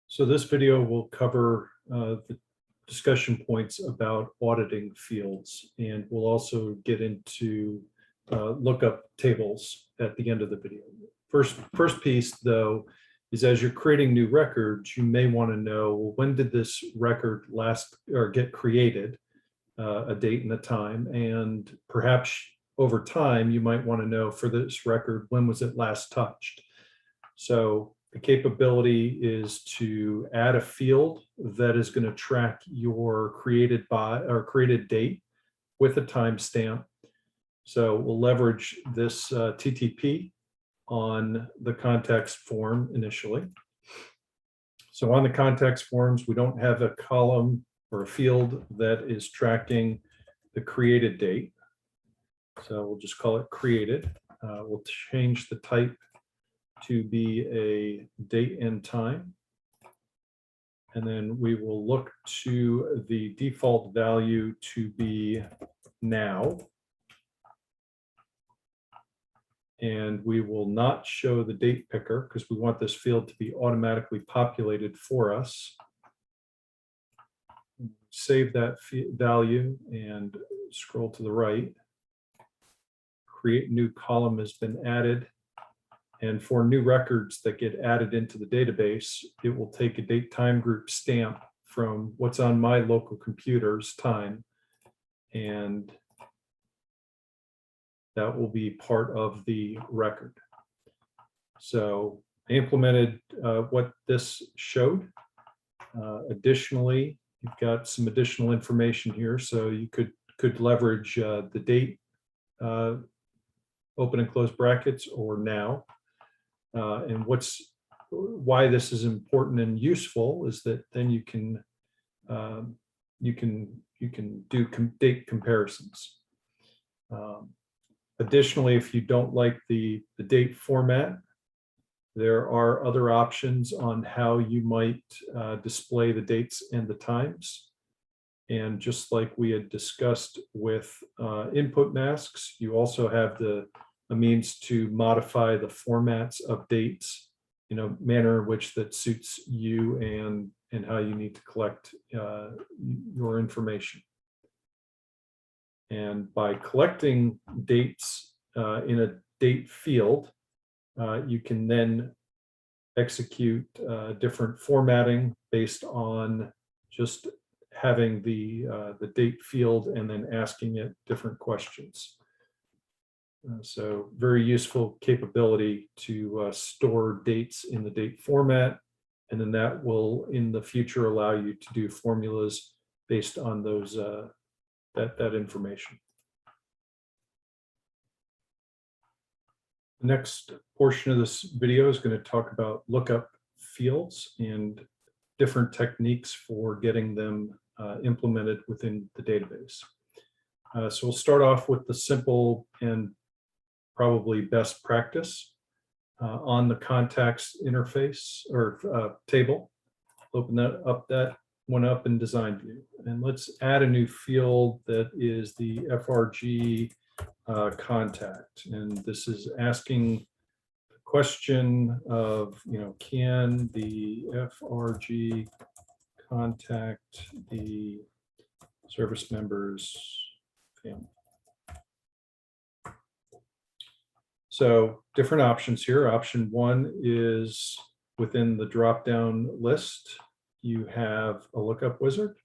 So this video will cover the discussion points about auditing fields, and we'll also get into lookup tables at the end of the video. First piece, though, is as you're creating new records, you may want to know, well, when did this record last or get created, a date and a time, and perhaps over time you might want to know for this record, when was it last touched. So the capability is to add a field that is going to track your created date with a timestamp. So we'll leverage this TTP on the context form initially. So on the context forms, we don't have a column or a field that is tracking the created date. So we'll just call it created. We'll change the type to be a date and time. And then we will look to the default value to be now. And we will not show the date picker because we want this field to be automatically populated for us. Save that value and scroll to the right. Create new column has been added. And for new records that get added into the database, it will take a date time group stamp from what's on my local computer's time, and that will be part of the record. So I implemented what this showed. Additionally, you've got some additional information here, so you could leverage the date, open and close brackets, or now. And why this is important and useful is that then you can do date comparisons. Additionally, if you don't like the date format, there are other options on how you might display the dates and the times. And just like we had discussed with input masks, you also have a means to modify the formats of dates in a manner in which that suits you and how you need to collect your information. And by collecting dates in a date field, you can then execute different formatting based on just having the date field and then asking it different questions. So very useful capability to store dates in the date format, and then that will in the future allow you to do formulas based on those that information. The next portion of this video is going to talk about lookup fields and different techniques for getting them implemented within the database. So we'll start off with the simple and probably best practice on the contacts interface or table. Open that one up in design view, and let's add a new field that is the FRG contact. And this is asking the question of, can the FRG contact the service member's family? So different options here. Option one is within the drop-down list, you have a lookup wizard.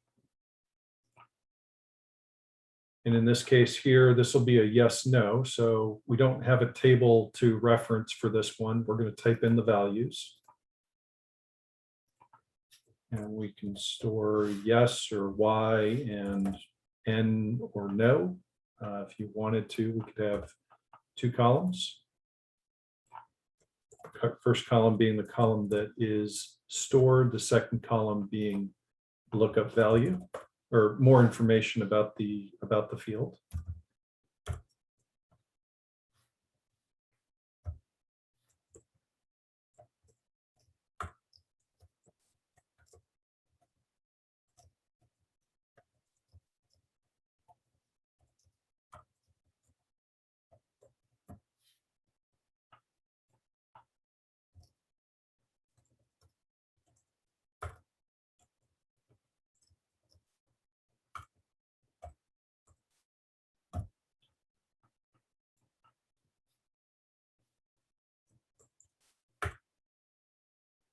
And in this case here, this will be a yes, no. So we don't have a table to reference for this one. We're going to type in the values. And we can store yes or Y and N or no. If you wanted to, we could have two columns. First column being the column that is stored, the second column being lookup value or more information about the field.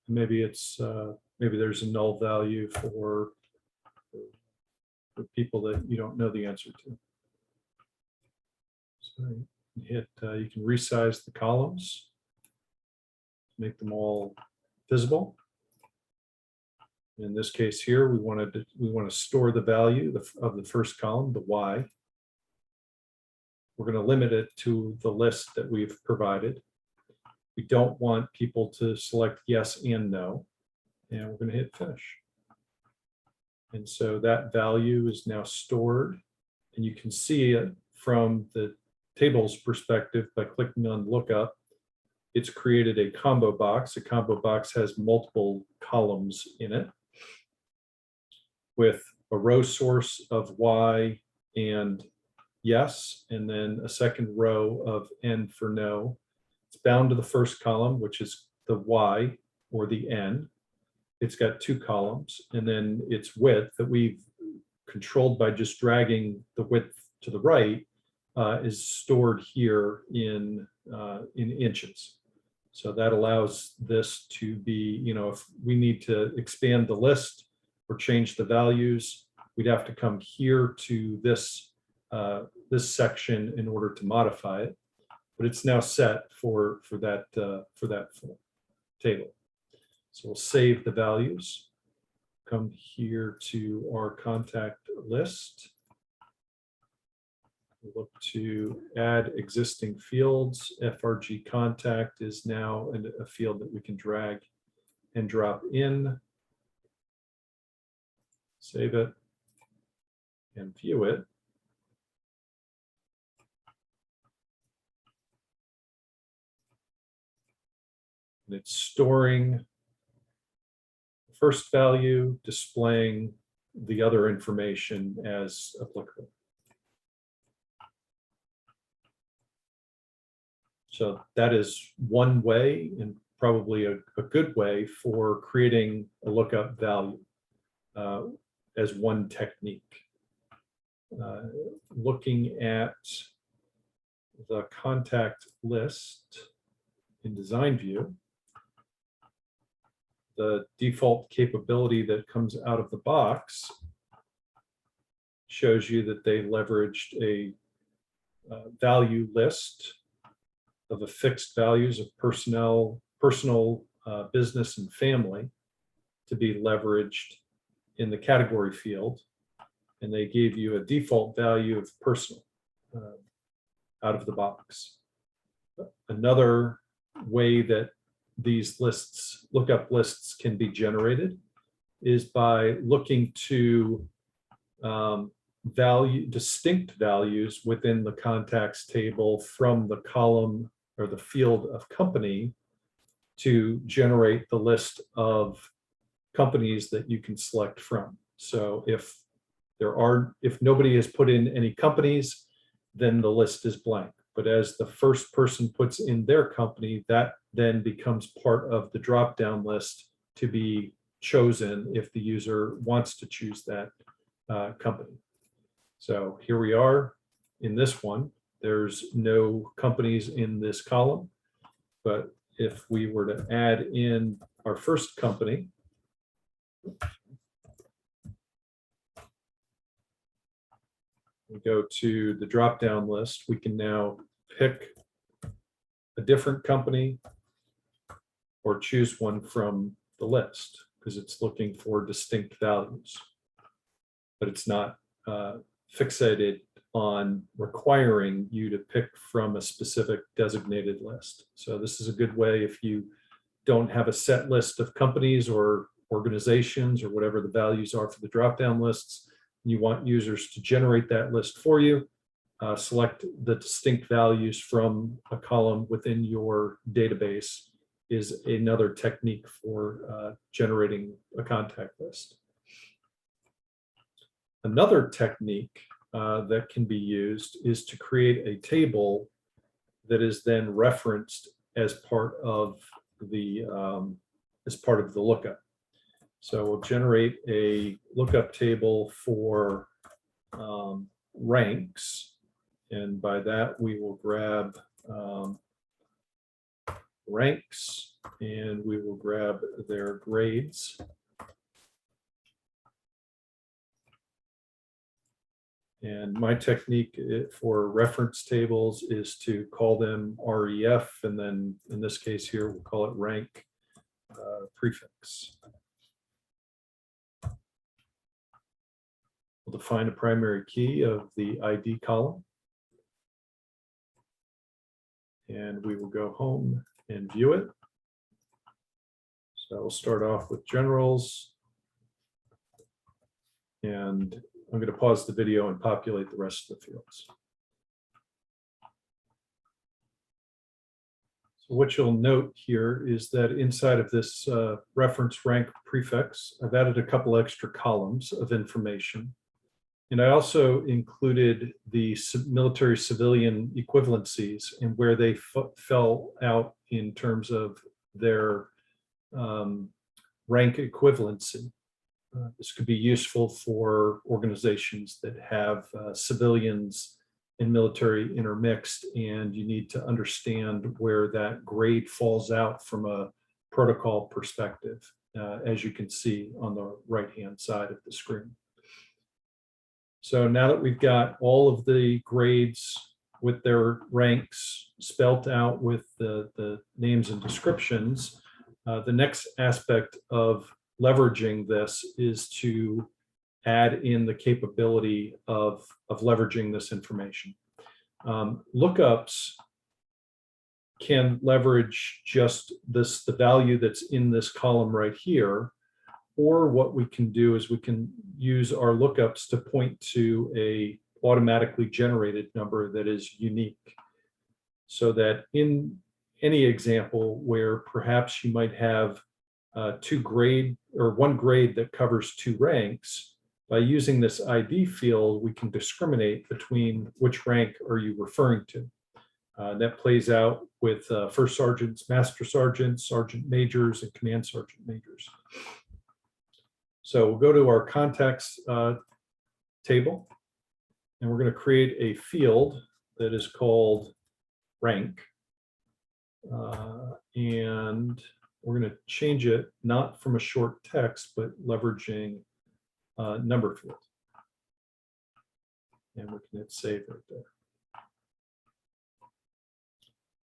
Maybe it's maybe there's a null value for people that you don't know the answer to. So you can resize the columns, make them all visible. In this case here, we want to store the value of the first column, the Y. We're going to limit it to the list that we've provided. We don't want people to select yes and no, and we're going to hit finish. And so that value is now stored, and you can see it from the table's perspective by clicking on lookup. It's created a combo box. A combo box has multiple columns in it with a row source of Y and yes, and then a second row of N for no. It's bound to the first column, which is the Y or the N. It's got two columns, and then its width that we've controlled by just dragging the width to the right is stored here in inches. So that allows this to be, if we need to expand the list or change the values, we'd have to come here to this section in order to modify it. But it's now set for that full table. So we'll save the values, come here to our contact list. We'll look to add existing fields. FRG contact is now a field that we can drag and drop in. Save it and view it. And it's storing first value, displaying the other information as applicable. So that is one way, and probably a good way, for creating a lookup value as one technique. Looking at the contact list in design view, the default capability that comes out of the box shows you that they leveraged a value list of affixed values of personal, business, and family to be leveraged in the category field. And they gave you a default value of personal out of the box. Another way that these lists, lookup lists, can be generated is by looking to distinct values within the contacts table from the column or the field of company to generate the list of companies that you can select from. So if nobody has put in any companies, then the list is blank. But as the first person puts in their company, that then becomes part of the drop-down list to be chosen if the user wants to choose that company. So here we are in this one. There's no companies in this column, but if we were to add in our first company, we go to the drop-down list, we can now pick a different company or choose one from the list because it's looking for distinct values, but it's not fixated on requiring you to pick from a specific designated list. So this is a good way if you don't have a set list of companies or organizations or whatever the values are for the drop-down lists. You want users to generate that list for you. Select the distinct values from a column within your database is another technique for generating a contact list. Another technique that can be used is to create a table that is then referenced as part of the lookup. So we'll generate a lookup table for ranks, and by that we will grab ranks and we will grab their grades. And my technique for reference tables is to call them REF, and then in this case here, we'll call it rank prefix. We'll define a primary key of the ID column. And we will go home and view it. So we'll start off with generals. And I'm going to pause the video and populate the rest of the fields. So what you'll note here is that inside of this reference rank prefix, I've added a couple extra columns of information. And I also included the military civilian equivalencies and where they fell out in terms of their rank equivalency. This could be useful for organizations that have civilians and military intermixed, and you need to understand where that grade falls out from a protocol perspective, as you can see on the right-hand side of the screen. So now that we've got all of the grades with their ranks spelt out with the names and descriptions, the next aspect of leveraging this is to add in the capability of leveraging this information. Lookups can leverage just the value that's in this column right here, or what we can do is we can use our lookups to point to a automatically generated number that is unique. So that in any example where perhaps you might have one grade that covers two ranks, by using this ID field, we can discriminate between which rank are you referring to. That plays out with first sergeants, master sergeants, sergeant majors, and command sergeant majors. So we'll go to our contacts table, and we're going to create a field that is called rank. And we're going to change it not from a short text, but leveraging number field. And we can hit save right there.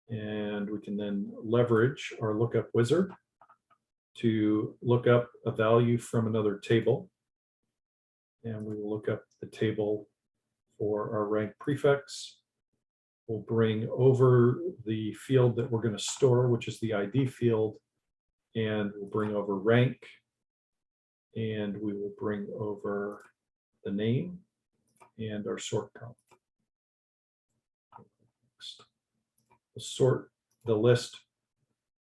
And we can then leverage our lookup wizard to look up a value from another table. And we will look up the table for our rank prefix. We'll bring over the field that we're going to store, which is the ID field, and we'll bring over rank, and we will bring over the name and our sort column. Next. We'll sort the list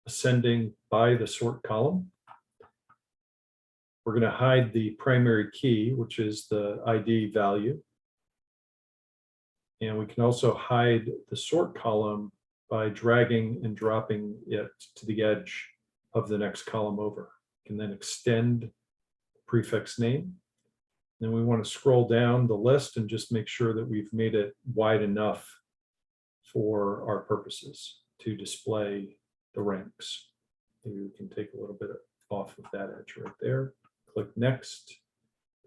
ascending by the sort column. We're going to hide the primary key, which is the ID value. And we can also hide the sort column by dragging and dropping it to the edge of the next column over. We can then extend the prefix name. Then we want to scroll down the list and just make sure that we've made it wide enough for our purposes to display the ranks. Maybe we can take a little bit off of that edge right there. Click next.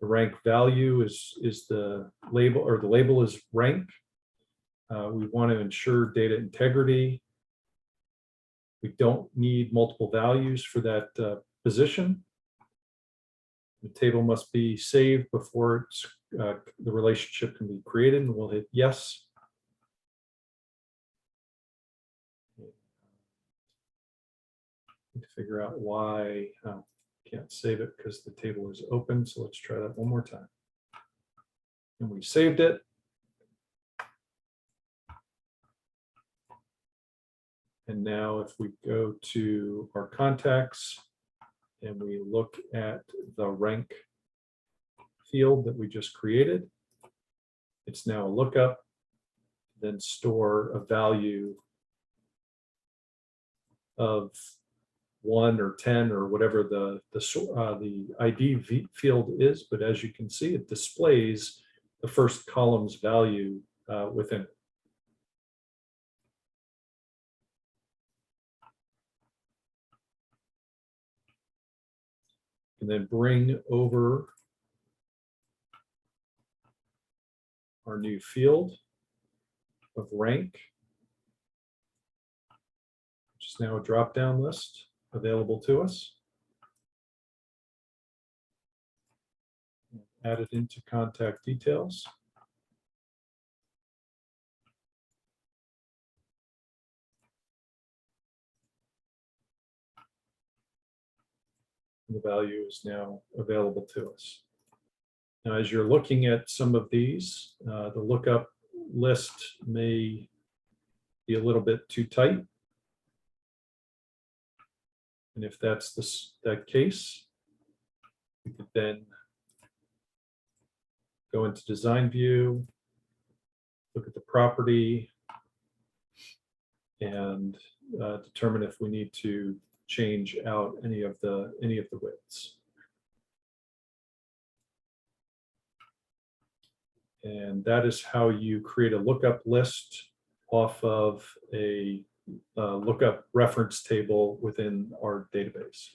The rank value is the label, or the label is rank. We want to ensure data integrity. We don't need multiple values for that position. The table must be saved before the relationship can be created, and we'll hit yes. To figure out why I can't save it because the table is open. So let's try that one more time. And we saved it. And now if we go to our contacts and we look at the rank field that we just created, it's now a lookup, then store a value of 1 or 10 or whatever the ID field is. But as you can see, it displays the first column's value within it. and then bring over our new field of rank, which is now a drop-down list available to us. Add it into contact details. The value is now available to us. Now, as you're looking at some of these, the lookup list may be a little bit too tight. And if that's that case, we could then go into design view, look at the property, and determine if we need to change out any of the widths. And that is how you create a lookup list off of a lookup reference table within our database.